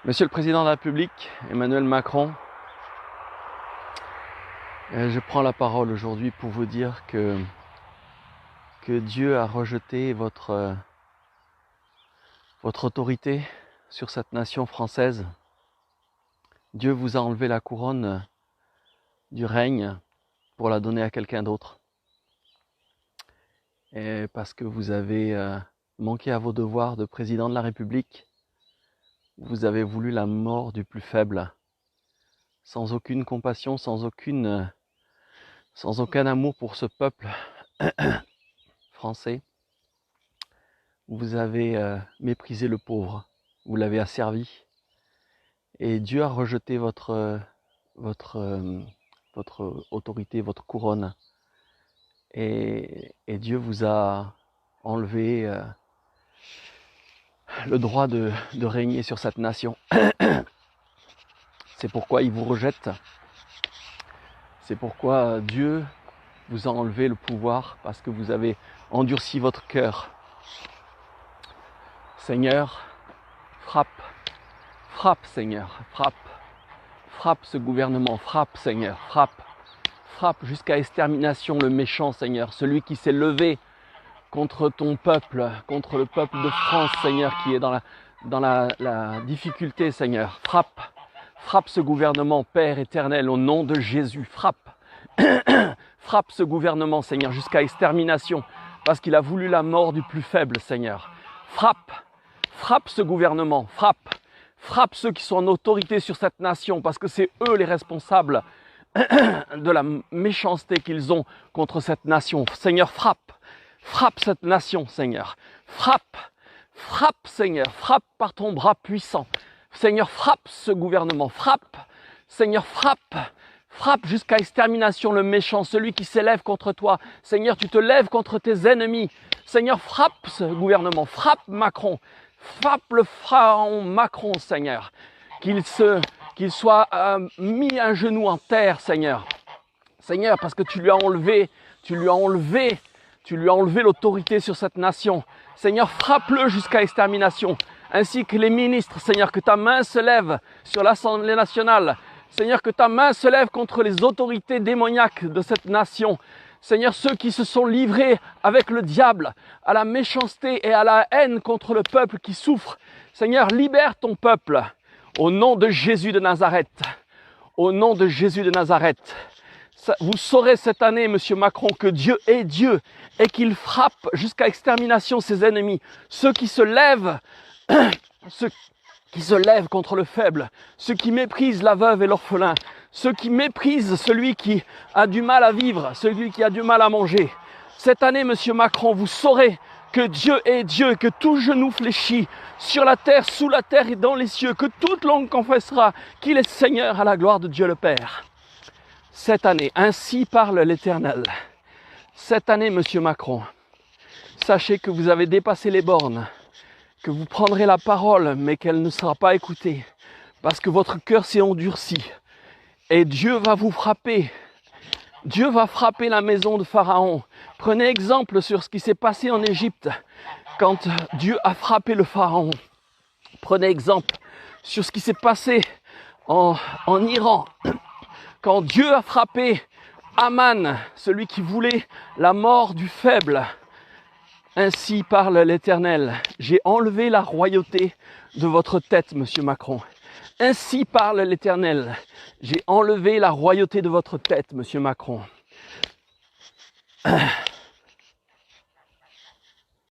Monsieur le Président de la République, Emmanuel Macron, je prends la parole aujourd'hui pour vous dire que Dieu a rejeté votre autorité sur cette nation française. Dieu vous a enlevé la couronne du règne pour la donner à quelqu'un d'autre. Et parce que vous avez manqué à vos devoirs de président de la République, vous avez voulu la mort du plus faible, sans aucune compassion, sans aucun amour pour ce peuple français. Vous avez méprisé le pauvre, vous l'avez asservi. Et Dieu a rejeté votre autorité, votre couronne. Et Dieu vous a enlevé le droit de régner sur cette nation. C'est pourquoi il vous rejette. C'est pourquoi Dieu vous a enlevé le pouvoir, parce que vous avez endurci votre cœur. Seigneur, frappe, frappe Seigneur, frappe ce gouvernement, frappe Seigneur, frappe jusqu'à extermination le méchant Seigneur, celui qui s'est levé contre ton peuple, contre le peuple de France Seigneur, qui est dans la difficulté Seigneur, frappe ce gouvernement Père éternel au nom de Jésus, frappe ce gouvernement Seigneur jusqu'à extermination, parce qu'il a voulu la mort du plus faible Seigneur, frappe ce gouvernement, frappe ceux qui sont en autorité sur cette nation, parce que c'est eux les responsables de la méchanceté qu'ils ont contre cette nation. Seigneur, frappe cette nation, Seigneur. Frappe, Seigneur, frappe par ton bras puissant. Seigneur, frappe ce gouvernement, Seigneur, frappe jusqu'à extermination le méchant, celui qui s'élève contre toi. Seigneur, tu te lèves contre tes ennemis. Seigneur, frappe ce gouvernement, frappe Macron, frappe le pharaon Macron, Seigneur, qu'il soit mis un genou en terre, Seigneur. Seigneur, parce que tu lui as enlevé l'autorité sur cette nation. Seigneur, frappe-le jusqu'à extermination, ainsi que les ministres, Seigneur, que ta main se lève sur l'Assemblée nationale. Seigneur, que ta main se lève contre les autorités démoniaques de cette nation. Seigneur, ceux qui se sont livrés avec le diable à la méchanceté et à la haine contre le peuple qui souffre. Seigneur, libère ton peuple au nom de Jésus de Nazareth. Au nom de Jésus de Nazareth. Vous saurez cette année, Monsieur Macron, que Dieu est Dieu et qu'il frappe jusqu'à extermination ses ennemis. Ceux qui se lèvent, contre le faible, ceux qui méprisent la veuve et l'orphelin, ceux qui méprisent celui qui a du mal à vivre, celui qui a du mal à manger. Cette année, Monsieur Macron, vous saurez que Dieu est Dieu, que tout genou fléchit sur la terre, sous la terre et dans les cieux, que toute langue confessera qu'il est Seigneur à la gloire de Dieu le Père. Cette année, ainsi parle l'Éternel. Cette année, Monsieur Macron, sachez que vous avez dépassé les bornes, que vous prendrez la parole, mais qu'elle ne sera pas écoutée, parce que votre cœur s'est endurci. Et Dieu va vous frapper. Dieu va frapper la maison de Pharaon. Prenez exemple sur ce qui s'est passé en Égypte, quand Dieu a frappé le Pharaon. Prenez exemple sur ce qui s'est passé en Iran, quand Dieu a frappé Aman, celui qui voulait la mort du faible. Ainsi parle l'Éternel. J'ai enlevé la royauté de votre tête, Monsieur Macron. Ainsi parle l'Éternel. J'ai enlevé la royauté de votre tête, Monsieur Macron.